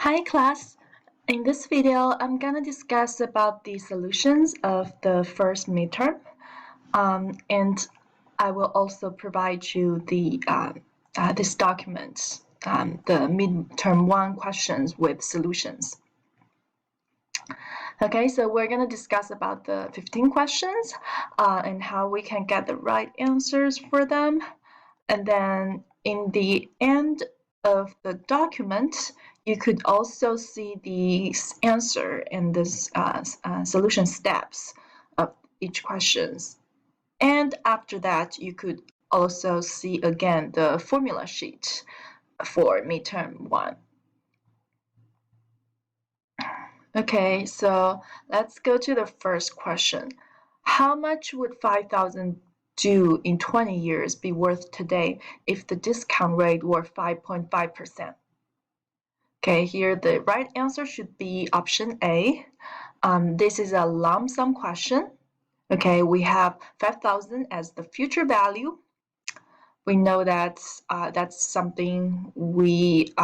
Hi class, in this video I'm gonna discuss about the solutions of the first midterm, and I will also provide you the this document, the midterm 1 questions with solutions. Okay, so we're gonna discuss about the 15 questions and how we can get the right answers for them, and then in the end of the document, you could also see the answer and the solution steps of each questions. And after that, you could also see again the formula sheet for midterm 1. Okay, so let's go to the first question. How much would 5,000 due in 20 years be worth today if the discount rate were 5.5%? Okay, here the right answer should be option A. This is a lump sum question. Okay, we have 5,000 as the future value. We know that that's something we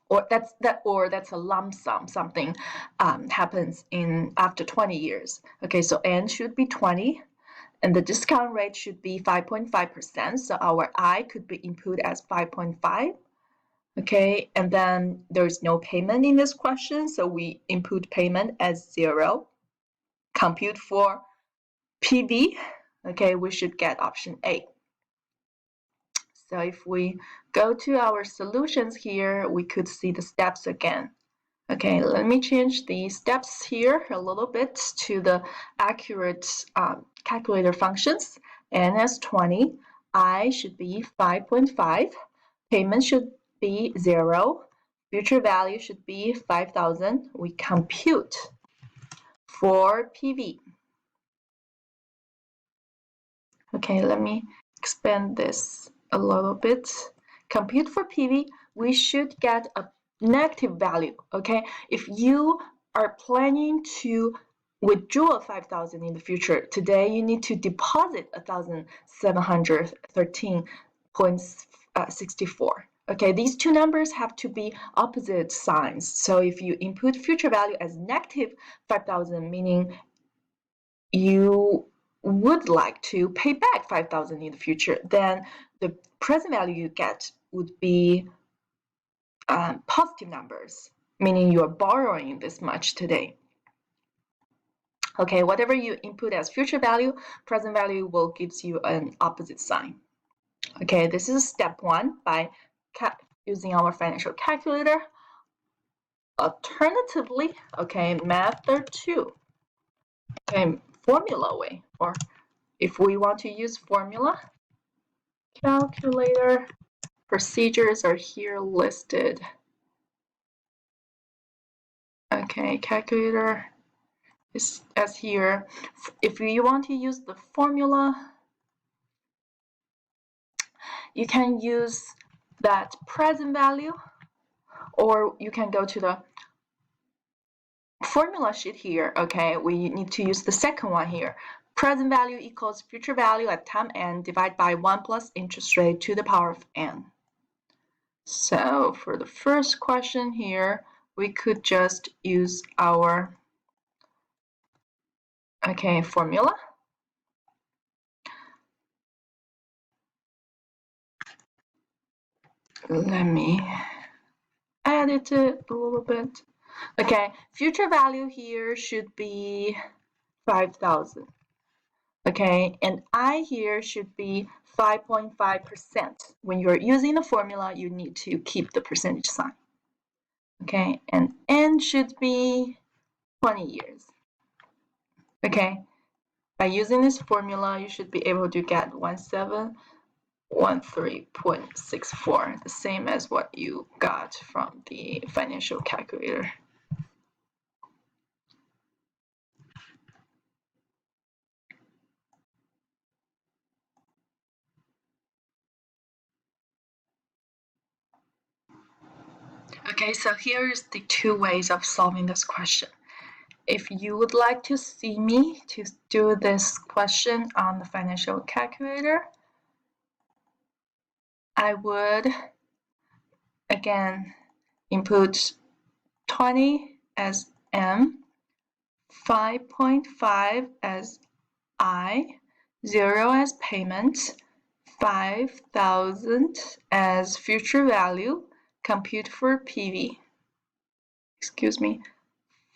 or that's a lump sum, something happens in after 20 years. Okay, so n should be 20, and the discount rate should be 5.5%. So our I could be input as 5.5. Okay, and then there's no payment in this question, so we input payment as 0. Compute for PV. Okay, we should get option A. So if we go to our solutions here, we could see the steps again. Okay, let me change the steps here a little bit to the accurate calculator functions. N as 20, I should be 5.5, payment should be 0, future value should be 5,000. We compute for PV. Okay, let me expand this a little bit. Compute for PV, we should get a negative value. Okay, if you are planning to withdraw 5,000 in the future, today you need to deposit 1,713.64. Okay, these two numbers have to be opposite signs. So if you input future value as negative 5,000, meaning you would like to pay back 5,000 in the future, then the present value you get would be positive numbers, meaning you're borrowing this much today. Okay, whatever you input as future value, present value will gives you an opposite sign. Okay, this is step 1 by using our financial calculator. Alternatively, okay, method 2, okay, formula way, or if we want to use formula calculator, procedures are here listed. Okay, calculator is as here. If you want to use the formula, you can use that present value, or you can go to the formula sheet here. Okay, we need to use the second one here. Present value equals future value at time n divided by 1 plus interest rate to the power of n. So for the first question here, we could just use our formula. Let me edit it a little bit. Okay, future value here should be 5,000. Okay, and I here should be 5.5%. When you're using the formula, you need to keep the percentage sign. Okay, and n should be 20 years. Okay, by using this formula, you should be able to get 1713.64, the same as what you got from the financial calculator. Okay, so here's the 2 ways of solving this question. If you would like to see me to do this question on the financial calculator, I would again input 20 as M, 5.5 as I, 0 as payment, 5,000 as future value, compute for PV. Excuse me,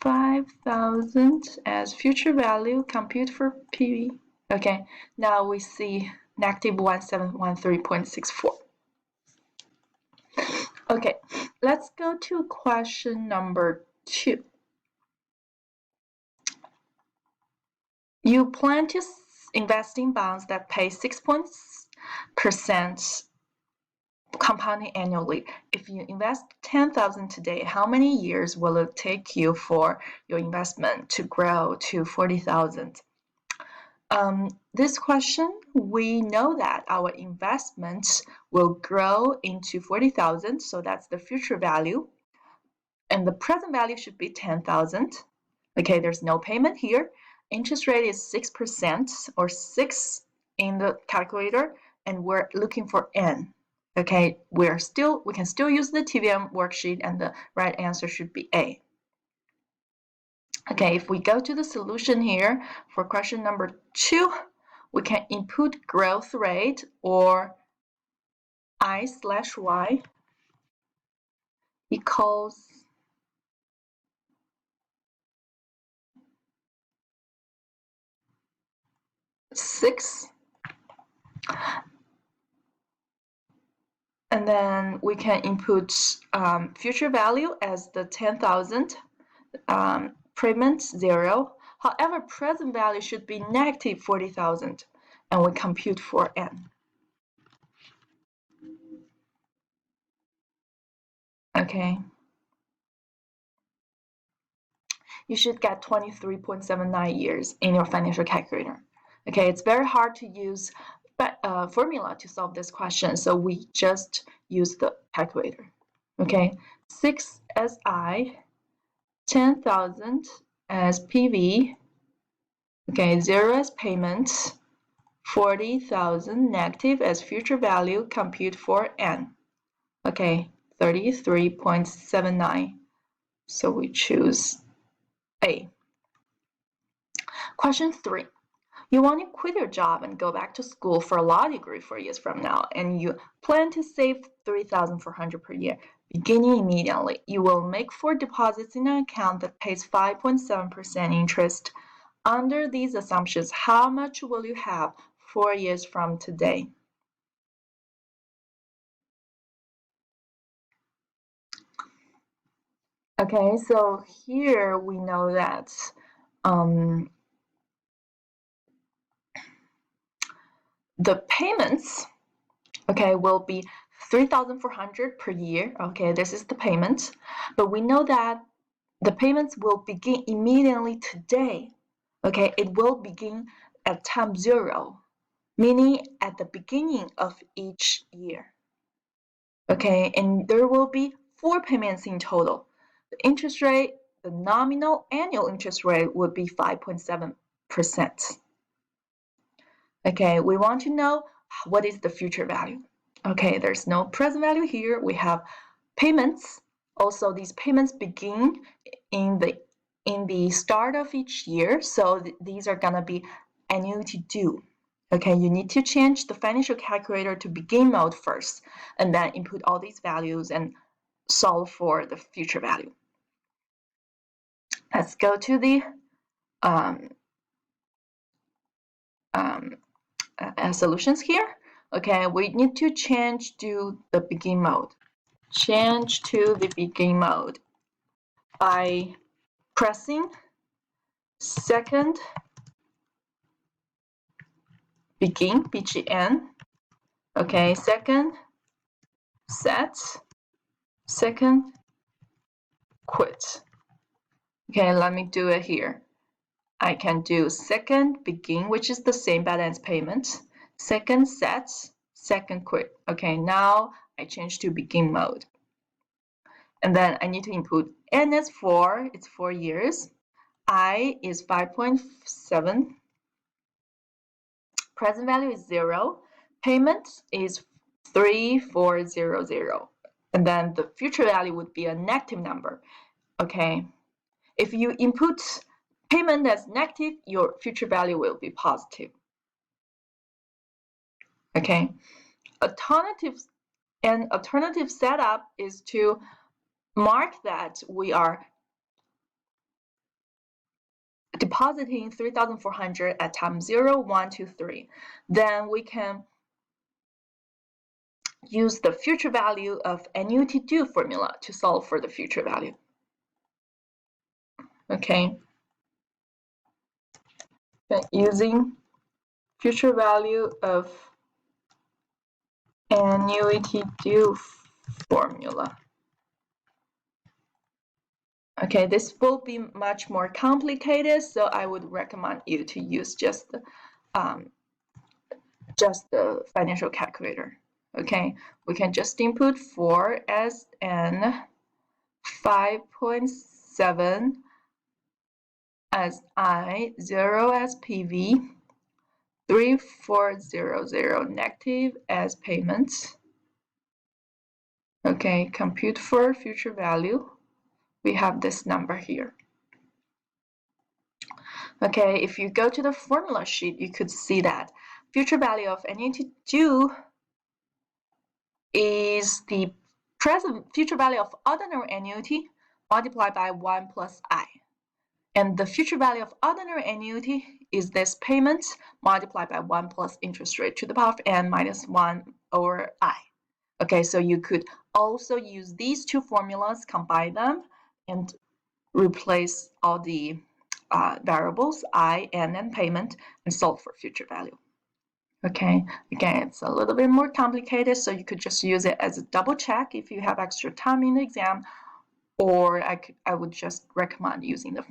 5,000 as future value, compute for PV. Okay, now we see negative 1713.64. Okay, let's go to question number 2. You plan to invest in bonds that pay 6% compounding annually. If you invest 10,000 today, how many years will it take you for your investment to grow to 40,000? This question, we know that our investments will grow into 40,000, so that's the future value. And the present value should be 10,000. Okay, there's no payment here. Interest rate is 6% or 6 in the calculator, and we're looking for N. Okay, we can still use the TVM worksheet, and the right answer should be A. Okay, if we go to the solution here for question number 2, we can input growth rate or I/Y equals 6. And then we can input future value as the 10,000, payment 0. However, present value should be negative 40,000, and we compute for N. Okay. You should get 23.79 years in your financial calculator. Okay, it's very hard to use formula to solve this question, so we just use the calculator. Okay, 6 as I, 10,000 as PV, okay, 0 as payment, 40,000 negative as future value, compute for N. Okay, 33.79. So we choose A. Question 3. You want to quit your job and go back to school for a law degree 4 years from now, and you plan to save $3,400 per year. Beginning immediately, you will make 4 deposits in an account that pays 5.7% interest. Under these assumptions, how much will you have 4 years from today? Okay, so here we know that the payments, okay, will be 3,400 per year. Okay, this is the payment, but we know that the payments will begin immediately today. Okay, it will begin at time 0, meaning at the beginning of each year. Okay, and there will be 4 payments in total. The interest rate, the nominal annual interest rate would be 5.7%. Okay, we want to know what is the future value. Okay, there's no present value here. We have payments. Also, these payments begin in the start of each year, so these are gonna be annuity due. Okay, you need to change the financial calculator to begin mode first, and then input all these values and solve for the future value. Let's go to the solutions here. Okay, we need to change to the begin mode. Change to the begin mode by pressing second begin, BGN. Okay, second set, second quit. Okay, let me do it here. I can do second begin, which is the same balance payment, second set, second quit. Okay, now I change to begin mode. And then I need to input N is 4, it's 4 years. I is 5.7. Present value is 0. Payment is 3,400. and then the future value would be a negative number. Okay, if you input payment as negative, your future value will be positive. Okay, an alternative setup is to mark that we are depositing 3,400 at time 0, 1, 2, 3. Then we can use the future value of annuity due formula to solve for the future value. Okay, then using future value of annuity due formula. Okay, this will be much more complicated, so I would recommend you to use just the financial calculator. Okay, we can just input 4 as N, 5.7 as I, 0 as PV, 3400 negative as payment. Okay, compute for future value. We have this number here. Okay, if you go to the formula sheet, you could see that future value of annuity due is the present future value of ordinary annuity multiplied by 1 plus I. And the future value of ordinary annuity is this payment multiplied by 1 plus interest rate to the power of n minus 1 over I. Okay, so you could also use these two formulas, combine them, and replace all the variables, I, n, and payment, and solve for future value. Okay, again, it's a little bit more complicated, so you could just use it as a double check if you have extra time in the exam, or I would just recommend using the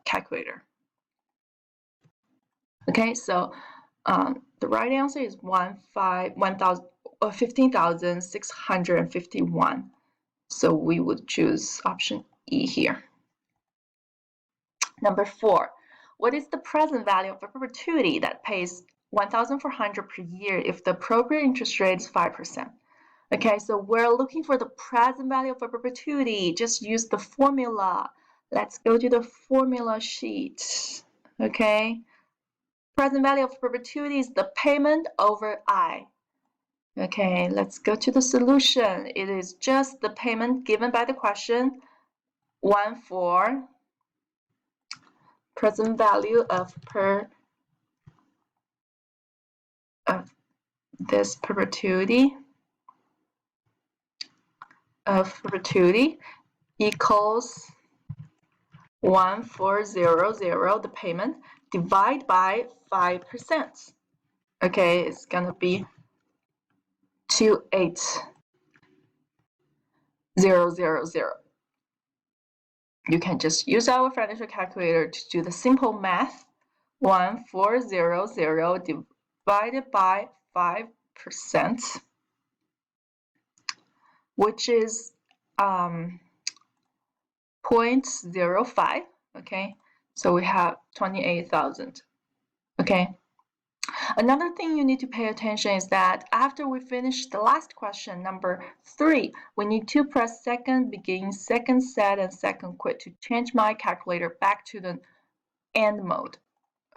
calculator. Okay, so the right answer is 15,651. So we would choose option E here. Number 4, what is the present value of a perpetuity that pays 1,400 per year if the appropriate interest rate is 5%? Okay, so we're looking for the present value of a perpetuity. Just use the formula. Let's go to the formula sheet. Okay, present value of perpetuity is the payment over I. Okay, let's go to the solution. It is just the payment given by the question, 1/4 present value of this perpetuity equals 1,400, the payment, divide by 5%. Okay, it's gonna be 28,000. You can just use our financial calculator to do the simple math. 1,400 divided by 5%, which is 0.05. Okay, so we have 28,000. Okay, another thing you need to pay attention is that after we finish the last question, number 3, we need to press second begin, second set, and second quit to change my calculator back to the end mode.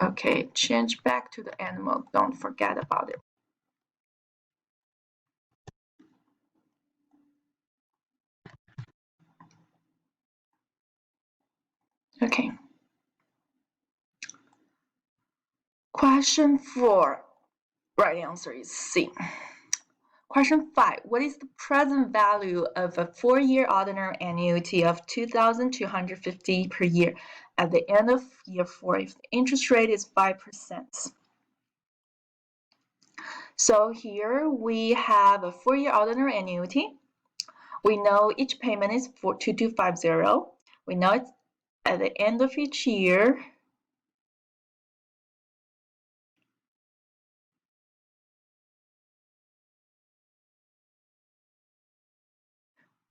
Okay, change back to the end mode. Don't forget about it. Okay. Question 4. Right answer is C. Question 5. What is the present value of a 4-year ordinary annuity of 2,250 per year at the end of year 4 if the interest rate is 5%? So here we have a 4-year ordinary annuity. We know each payment is 2250. We know it's at the end of each year.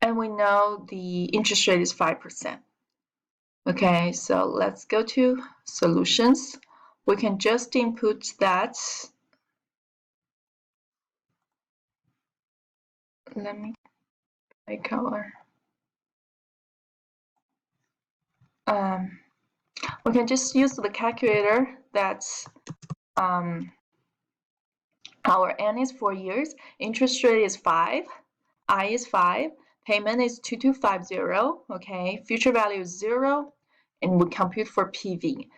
And we know the interest rate is 5%. Okay, so let's go to solutions. We can just input that. Let me my color. We can just use the calculator. That's our N is 4 years, interest rate is 5, I is 5, payment is 2250, okay, future value is 0, and we compute for PV.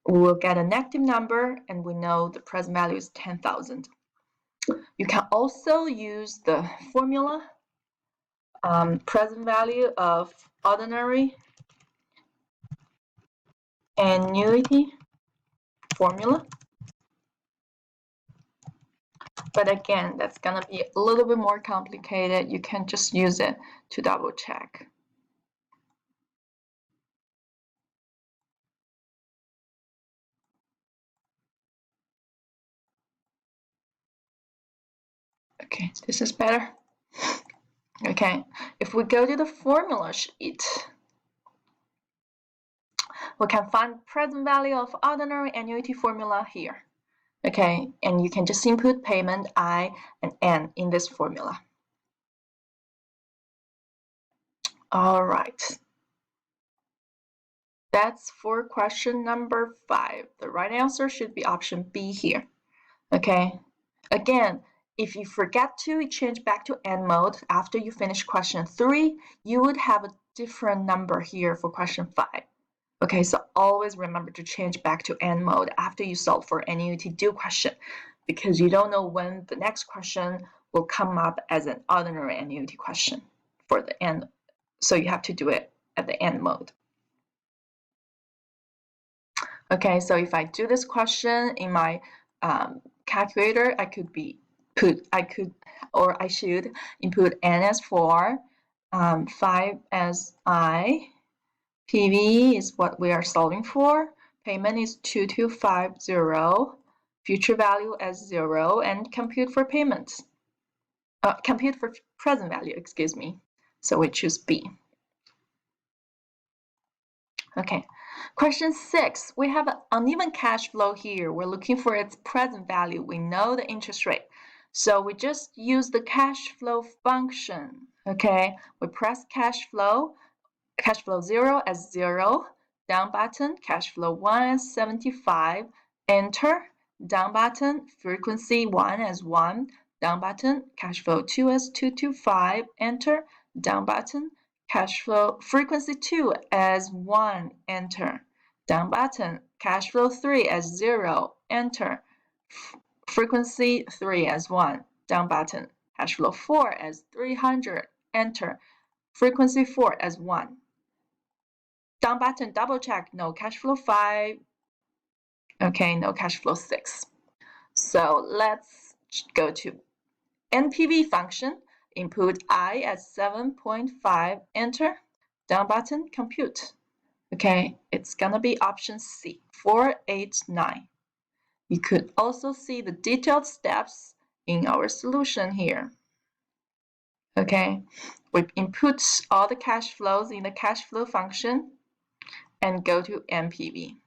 We will get a negative number, and we know the present value is 10,000. You can also use the formula, present value of ordinary annuity formula. But again, that's gonna be a little bit more complicated. You can just use it to double check. Okay, this is better. Okay, if we go to the formula sheet, we can find present value of ordinary annuity formula here. Okay, and you can just input payment I and N in this formula. All right. That's for question number 5. The right answer should be option B here. Okay. Again, if you forget to change back to N mode after you finish question 3, you would have a different number here for question 5. Okay, so always remember to change back to N mode after you solve for annuity due question, because you don't know when the next question will come up as an ordinary annuity question for the N. So you have to do it at the N mode. Okay, so if I do this question in my calculator, I should input N as 4, 5 as I, PV is what we are solving for, payment is 2250, future value as 0, and compute for payment. Compute for present value, excuse me. So we choose B. Okay, question 6. We have an uneven cash flow here. We're looking for its present value. We know the interest rate. So we just use the cash flow function. Okay, we press cash flow 0 as 0, down button, cash flow 1 as 75, enter, down button, frequency 1 as 1, down button, cash flow 2 as 225, enter, down button, cash flow frequency 2 as 1, enter, down button, cash flow 3 as 0, enter, frequency 3 as 1, down button, cash flow 4 as 300, enter, frequency 4 as 1. Down button, double check, no cash flow 5. Okay, no cash flow 6. So let's go to NPV function, input I as 7.5, enter, down button, compute. Okay, it's gonna be option C, 489. You could also see the detailed steps in our solution here. Okay, we input all the cash flows in the cash flow function and go to NPV.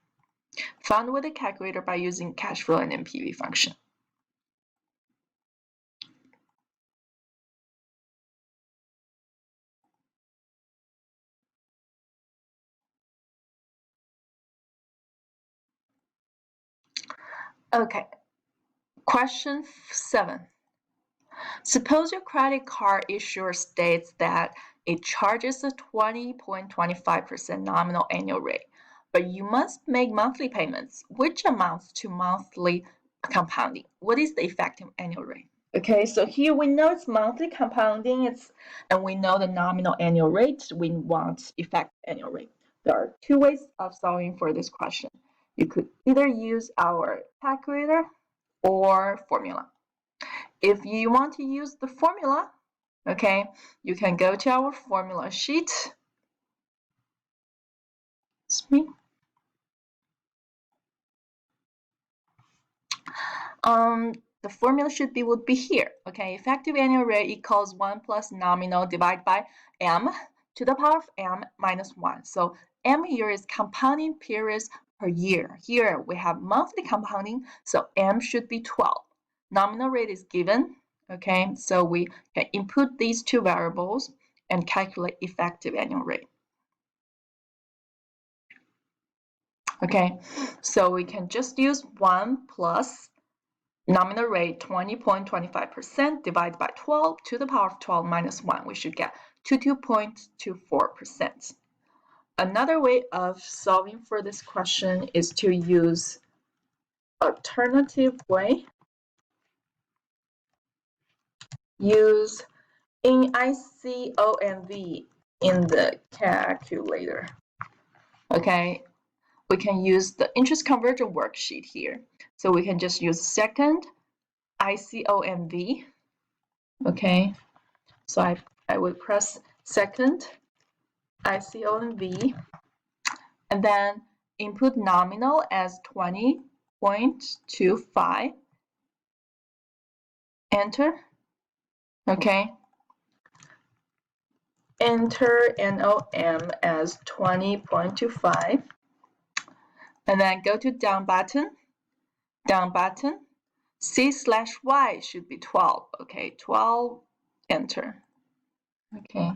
Found with a calculator by using cash flow and NPV function. Okay, question 7. Suppose your credit card issuer states that it charges a 20.25% nominal annual rate, but you must make monthly payments, which amounts to monthly compounding. What is the effective annual rate? Okay, so here we know it's monthly compounding, and we know the nominal annual rate. We want effective annual rate. There are 2 ways of solving for this question. You could either use our calculator or formula. If you want to use the formula, okay, you can go to our formula sheet. It's me. The formula would be here. Okay, effective annual rate equals 1 plus nominal divided by m to the power of m minus 1. So m here is compounding periods per year. Here we have monthly compounding, so m should be 12. Nominal rate is given. Okay, so we can input these 2 variables and calculate effective annual rate. Okay, so we can just use 1 plus nominal rate 20.25% divided by 12 to the power of 12 minus 1. We should get 22.24%. Another way of solving for this question is to use alternative way. Use in ICOMV in the calculator. Okay, we can use the interest conversion worksheet here. So we can just use second ICOMV. Okay, so I will press second ICOMV and then input nominal as 20.25. Enter. Okay. Enter NOM as 20.25. And then go to down button. Down button. C/Y should be 12. Okay, 12. Enter. Okay.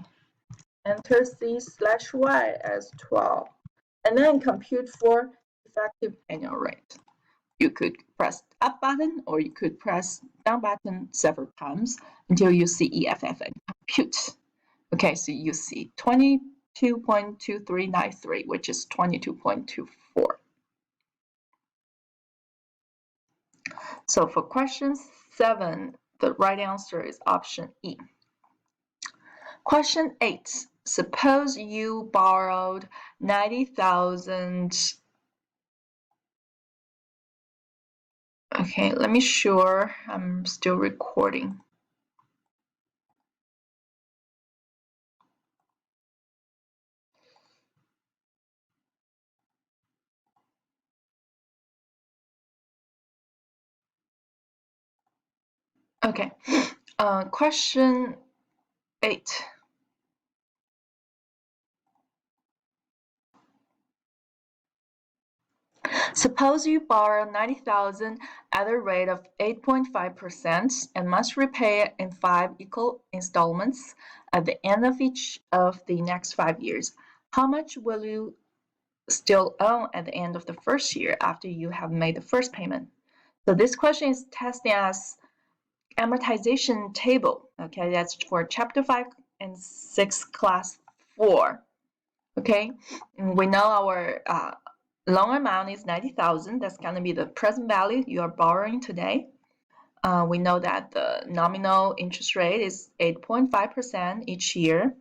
Enter C/Y as 12. And then compute for effective annual rate. You could press up button or you could press down button several times until you see EFF and compute. Okay, so you see 22.2393, which is 22.24. So for question 7, the right answer is option E. Question 8. Suppose you borrowed 90,000. Okay, let me sure I'm still recording. Okay, question 8. Suppose you borrow 90,000 at a rate of 8.5% and must repay it in 5 equal installments at the end of each of the next 5 years. How much will you still owe at the end of the first year after you have made the first payment? So this question is testing us amortization table. Okay, that's for chapter 5 and 6 class 4. Okay, and we know our loan amount is 90,000. That's going to be the present value you are borrowing today. We know that the nominal interest rate is 8.5% each year.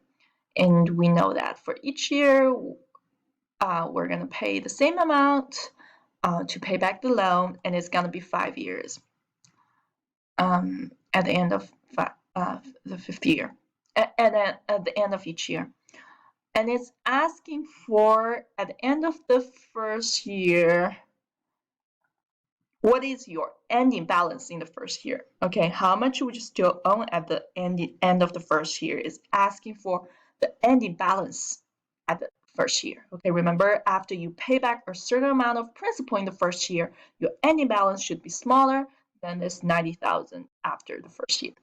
And we know that for each year, we're going to pay the same amount to pay back the loan, and it's going to be 5 years at the end of the 5th year, and then at the end of each year. And it's asking for, at the end of the first year, what is your ending balance in the first year? Okay, how much would you still own at the end of the first year? Is asking for the ending balance at the first year. Okay, remember, after you pay back a certain amount of principal in the first year, your ending balance should be smaller than this 90,000 after the first year.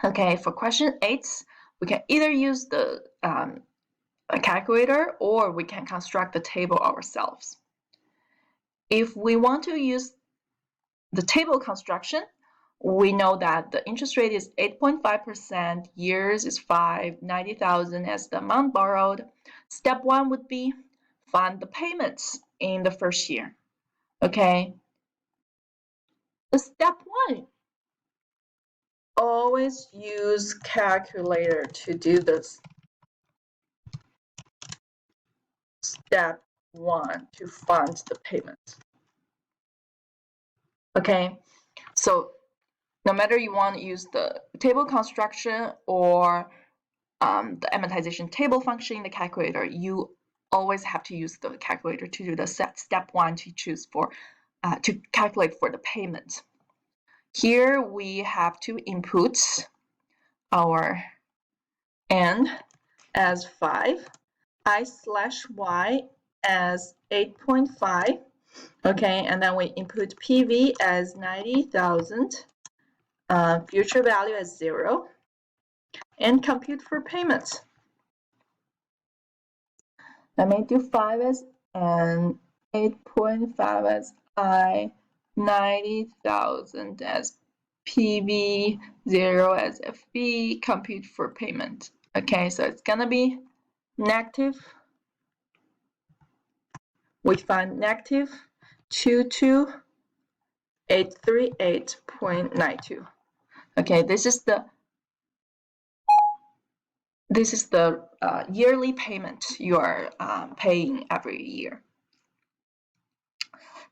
Okay, for question 8, we can either use the a calculator or we can construct the table ourselves. If we want to use the table construction, we know that the interest rate is 8.5%, years is 5, 90,000 as the amount borrowed. Step 1 would be find the payments in the first year. Okay. The step 1, always use calculator to do this. Step 1 to fund the payment. Okay, so no matter you want to use the table construction or the amortization table function in the calculator, you always have to use the calculator to do the step 1 to choose for to calculate for the payment. Here we have to input our n as 5, I/y as 8.5, okay, and then we input PV as 90,000, future value as 0, and compute for payments. Let me do 5 as N, 8.5 as I, 90,000 as PV, 0 as FB, compute for payment. Okay, so it's gonna be negative. We find negative 22,838.92. Okay, this is the yearly payment you are paying every year.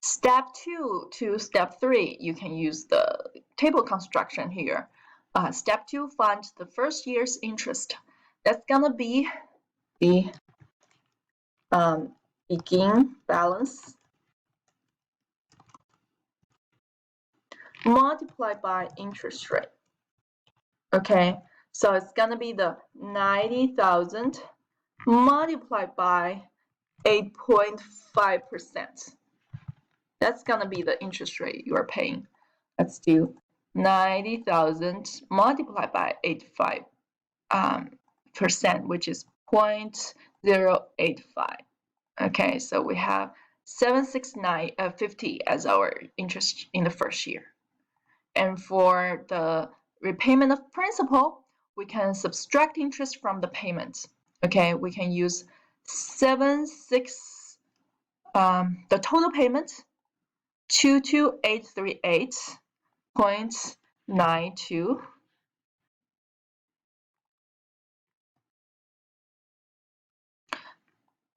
Step 2 to step 3, you can use the table construction here. Step 2, find the first year's interest. That's gonna be the begin balance multiplied by interest rate. Okay, so it's gonna be the 90,000 multiplied by 8.5%. That's gonna be the interest rate you are paying. Let's do 90,000 multiplied by 85%, which is 0.085. Okay, so we have 769.50 as our interest in the first year. And for the repayment of principal, we can subtract interest from the payment. Okay, we can use the total payment 22,838.92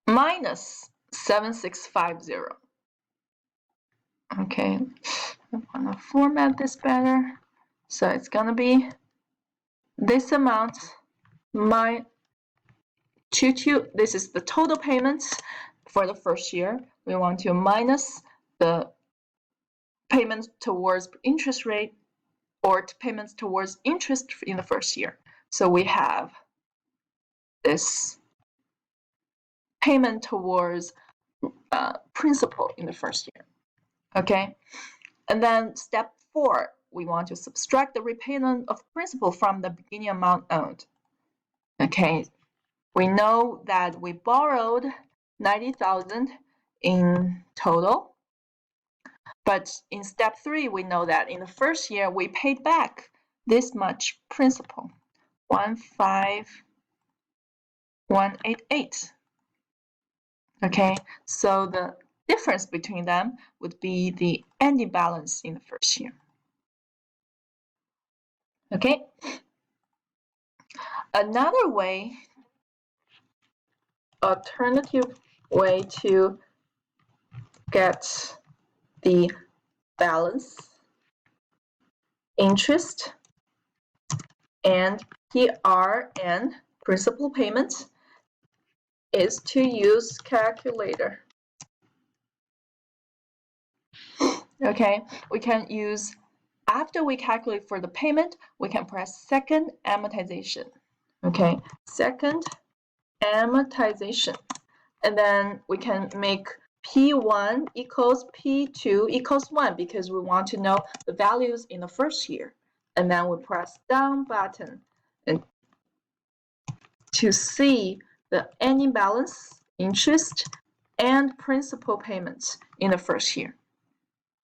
minus 7,650. Okay, I want to format this better. So it's gonna be this amount my 22. This is the total payments for the first year. We want to minus the payments towards interest rate or payments towards interest in the first year. So we have this payment towards principal in the first year. Okay, and then step 4, we want to subtract the repayment of principal from the beginning amount owed. Okay, we know that we borrowed 90,000 in total, but in step 3, we know that in the first year we paid back this much principal, 15188. Okay, so the difference between them would be the ending balance in the first year. Okay, another way, alternative way to get the balance, interest, and PR and principal payments is to use calculator. Okay, we can use, after we calculate for the payment, we can press second amortization. Okay, second amortization. And then we can make P1 equals P2 equals 1 because we want to know the values in the first year. And then we press down button and to see the ending balance, interest, and principal payments in the first year.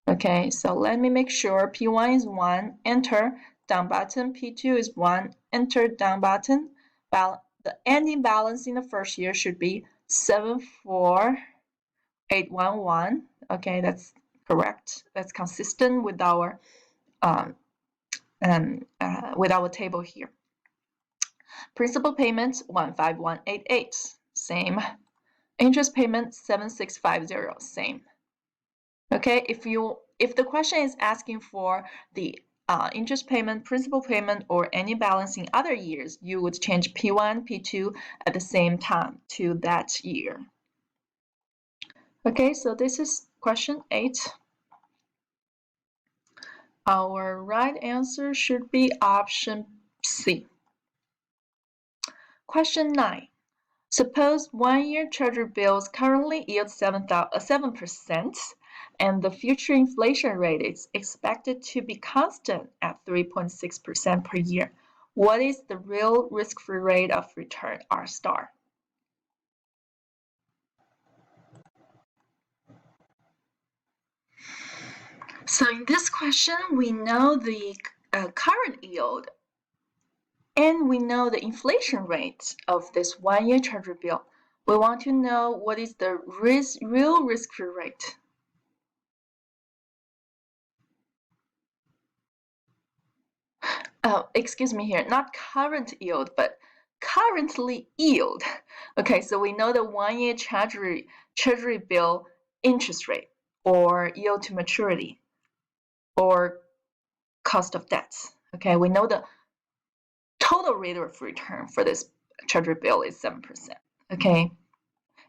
Okay, so let me make sure P1 is 1, enter, down button, P2 is 1, enter, down button. The ending balance in the first year should be 74811. Okay, that's correct. That's consistent with our table here. Principal payment 15188, same. Interest payment 7650, same. Okay, if the question is asking for the interest payment, principal payment, or any balance in other years, you would change P1, P2 at the same time to that year. Okay, so this is question 8. Our right answer should be option C. Question 9. Suppose 1-year Treasury bills currently yield 7%, and the future inflation rate is expected to be constant at 3.6% per year. What is the real risk-free rate of return, R star? So in this question, we know the current yield and we know the inflation rate of this one-year Treasury bill. We want to know what is the real risk-free rate. Oh, excuse me here, not current yield, but currently yield. Okay, so we know the one-year Treasury bill interest rate or yield to maturity or cost of debts. Okay, we know the total rate of return for this Treasury bill is 7%. Okay,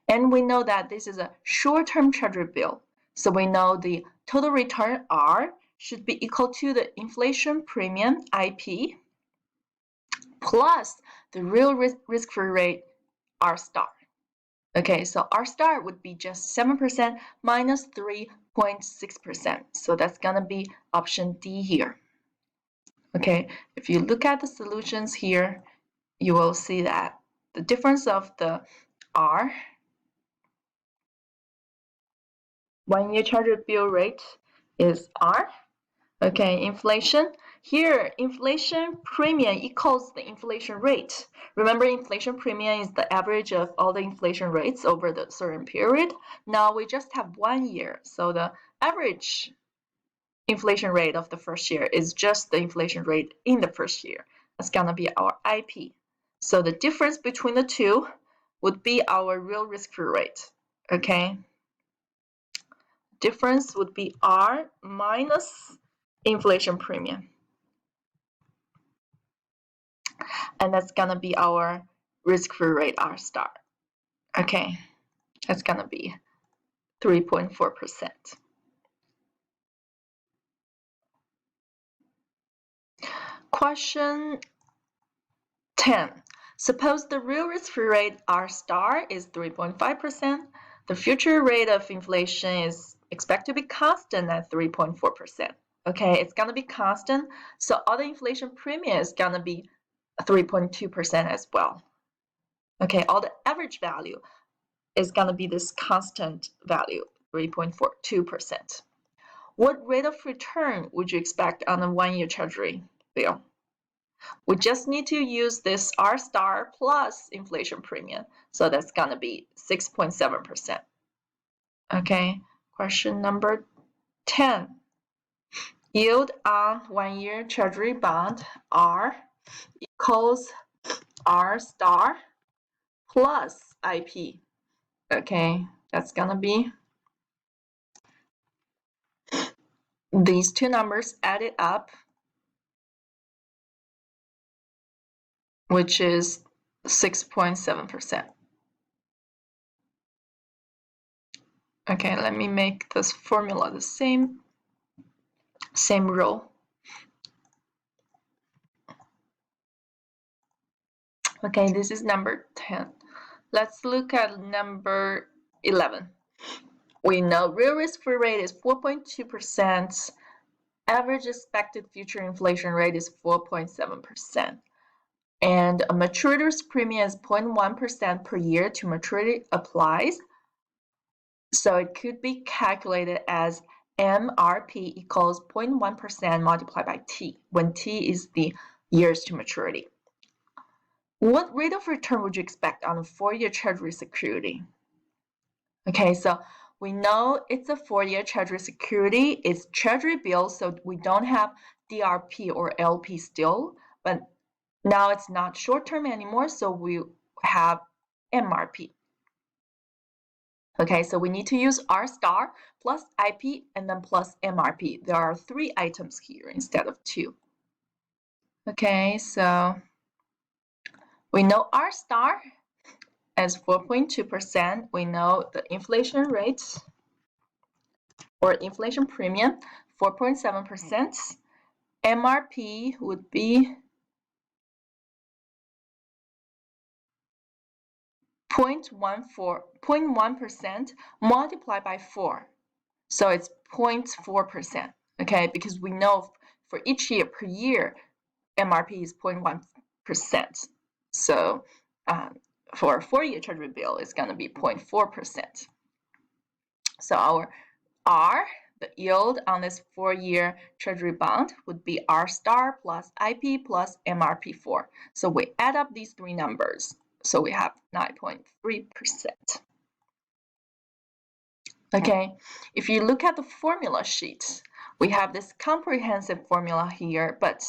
and we know that this is a short-term Treasury bill. So we know the total return R should be equal to the inflation premium IP plus the real risk-free rate R star. Okay, so R star would be just 7% minus 3.6%. So that's gonna be option D here. Okay, if you look at the solutions here, you will see that the difference of the R, one-year Treasury bill rate, is R. Okay, inflation. Here, inflation premium equals the inflation rate. Remember, inflation premium is the average of all the inflation rates over the certain period. Now we just have 1 year, so the average inflation rate of the first year is just the inflation rate in the first year. That's gonna be our IP. So the difference between the two would be our real risk-free rate. Okay, difference would be R minus inflation premium. And that's gonna be our risk-free rate R star. Okay, that's gonna be 3.4%. Question 10. Suppose the real risk-free rate R star is 3.5%. The future rate of inflation is expected to be constant at 3.4%. Okay, it's gonna be constant, so all the inflation premium is gonna be 3.2% as well. Okay, all the average value is gonna be this constant value, 3.42%. What rate of return would you expect on a one-year Treasury bill? We just need to use this R star plus inflation premium. So that's gonna be 6.7%. Okay, question number 10. Yield on one-year Treasury bond R equals R star plus IP. Okay, that's gonna be these two numbers added up, which is 6.7%. Okay, let me make this formula the same rule. Okay, this is number 10. Let's look at number 11. We know real risk-free rate is 4.2%. Average expected future inflation rate is 4.7%. And a maturity risk premium is 0.1% per year to maturity applies. So it could be calculated as MRP equals 0.1% multiplied by T, when T is the years to maturity. What rate of return would you expect on a 4-year Treasury security? Okay, so we know it's a 4-year Treasury security. It's Treasury bill, so we don't have DRP or LP still, but now it's not short-term anymore, so we have MRP. Okay, so we need to use R star plus IP and then plus MRP. There are 3 items here instead of 2. Okay, so we know R star as 4.2%. We know the inflation rate or inflation premium, 4.7%. MRP would be 0.1% multiplied by 4. So it's 0.4%, okay? Because we know for each year per year, MRP is 0.1%. So for a 4-year Treasury bill, it's going to be 0.4%. So our R, the yield on this 4-year Treasury bond, would be R star plus IP plus MRP4. So we add up these three numbers. So we have 9.3%. Okay, if you look at the formula sheet, we have this comprehensive formula here, but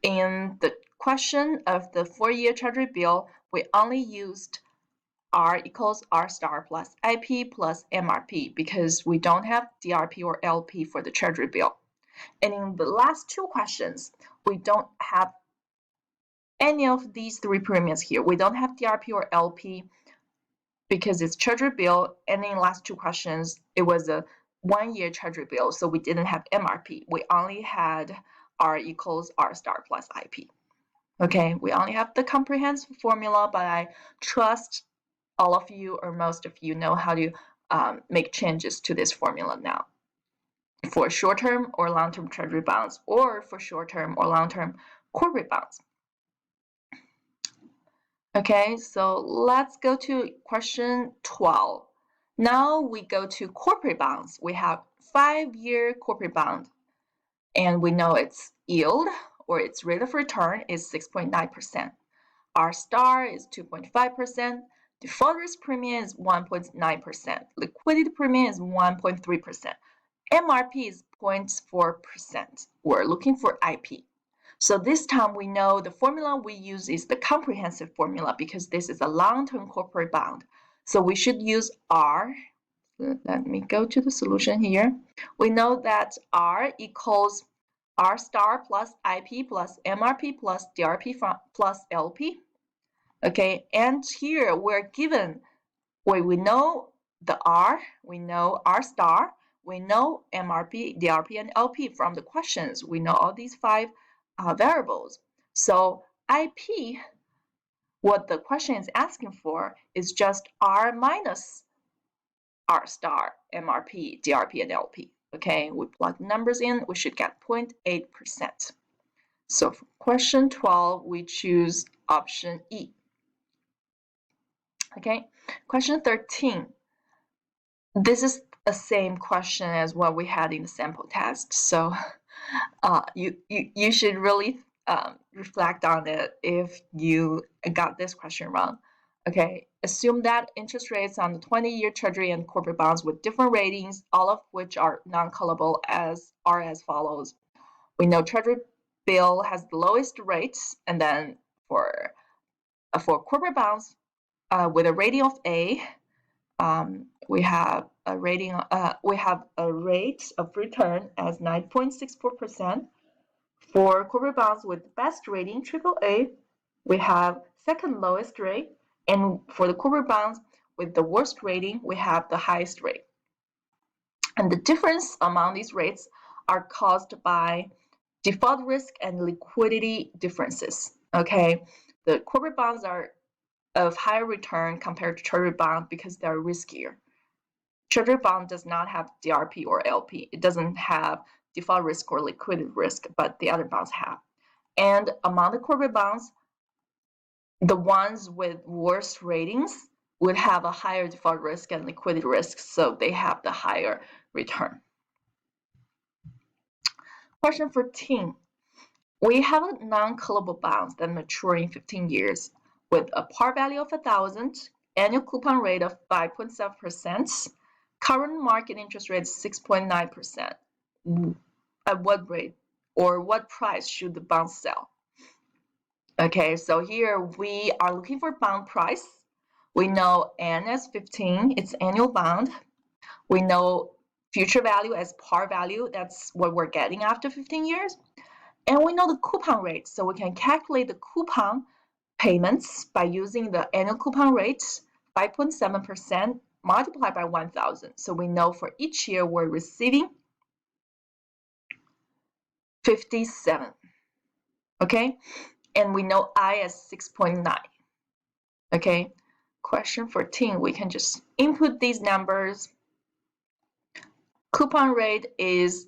in the question of the 4-year Treasury bill, we only used R equals R star plus IP plus MRP because we don't have DRP or LP for the Treasury bill. And in the last two questions, we don't have any of these three premiums here. We don't have DRP or LP because it's Treasury bill, and in the last two questions, it was a 1-year Treasury bill, so we didn't have MRP. We only had R equals R star plus IP. Okay, we only have the comprehensive formula, but I trust all of you or most of you know how to make changes to this formula now for short-term or long-term Treasury bonds or for short-term or long-term corporate bonds. Okay, so let's go to question 12. Now we go to corporate bonds. We have 5-year corporate bond, and we know its yield or its rate of return is 6.9%. R star is 2.5%. Default risk premium is 1.9%. Liquidity premium is 1.3%. MRP is 0.4%. We're looking for IP. So this time we know the formula we use is the comprehensive formula because this is a long-term corporate bond. So we should use R. Let me go to the solution here. We know that R equals R star plus IP plus MRP plus DRP plus LP. Okay, and here we're given, we know the R, we know R star, we know MRP, DRP, and LP from the questions. We know all these 5 variables. So IP, what the question is asking for is just R minus R star, MRP, DRP, and LP. Okay, we plug numbers in, we should get 0.8%. So for question 12, we choose option E. Okay, question 13. This is the same question as what we had in the sample test. So you should really reflect on it if you got this question wrong. Okay, assume that interest rates on the 20-year Treasury and corporate bonds with different ratings, all of which are non-callable, are as follows. We know Treasury bill has the lowest rates, and then for corporate bonds with a rating of A, we have a rate of return as 9.64%. For corporate bonds with best rating, AAA, we have second lowest rate, and for the corporate bonds with the worst rating, we have the highest rate. And the difference among these rates are caused by default risk and liquidity differences. Okay, the corporate bonds are of higher return compared to Treasury bond because they're riskier. Treasury bond does not have DRP or LP. It doesn't have default risk or liquidity risk, but the other bonds have. And among the corporate bonds, the ones with worse ratings would have a higher default risk and liquidity risk, so they have the higher return. Question 14. We have a non-callable bonds that mature in 15 years with a par value of 1,000, annual coupon rate of 5.7%, current market interest rate is 6.9%. At what rate or what price should the bond sell? Okay, so here we are looking for bond price. We know N as 15, it's annual bond. We know future value as par value, that's what we're getting after 15 years. And we know the coupon rate, so we can calculate the coupon payments by using the annual coupon rate, 5.7%, multiplied by 1,000. So we know for each year we're receiving 57. Okay, and we know I as 6.9. Okay, question 14, we can just input these numbers. Coupon rate is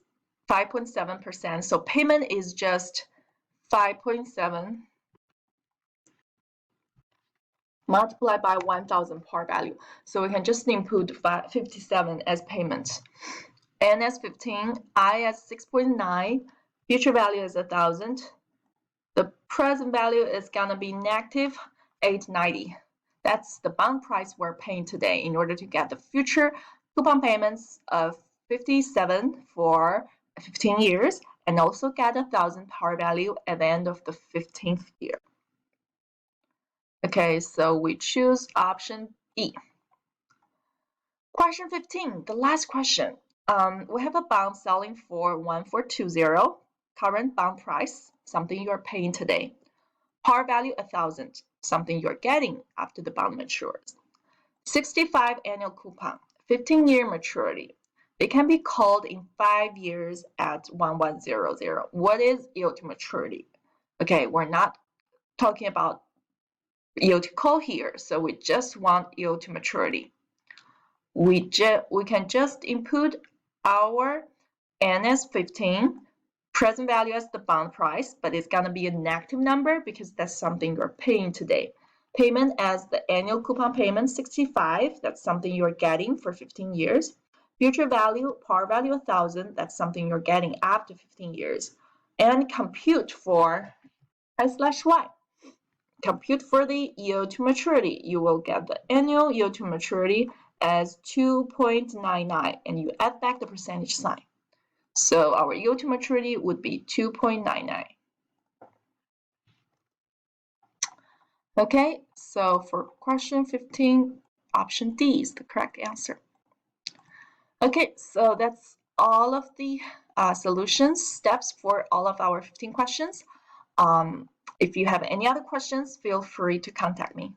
5.7%, so payment is just 5.7 multiplied by 1,000 par value. So we can just input 57 as payment. N as 15, I as 6.9, future value is 1,000. The present value is gonna be negative 890. That's the bond price we're paying today in order to get the future coupon payments of 57 for 15 years and also get 1,000 par value at the end of the 15th year. Okay, so we choose option E. Question 15, the last question. We have a bond selling for 1420, current bond price, something you're paying today. Par value 1,000, something you're getting after the bond matures. 65 annual coupon, 15-year maturity. They can be called in 5 years at 1100. What is yield to maturity? Okay, we're not talking about yield to call here, so we just want yield to maturity. We can just input our N as 15, present value as the bond price, but it's gonna be a negative number because that's something you're paying today. Payment as the annual coupon payment 65, that's something you're getting for 15 years. Future value, par value 1,000, that's something you're getting after 15 years. And compute for I/Y. Compute for the yield to maturity. You will get the annual yield to maturity as 2.99 and you add back the percentage sign. So our yield to maturity would be 2.99. Okay, so for question 15, option D is the correct answer. Okay, so that's all of the solutions steps for all of our 15 questions. If you have any other questions, feel free to contact me.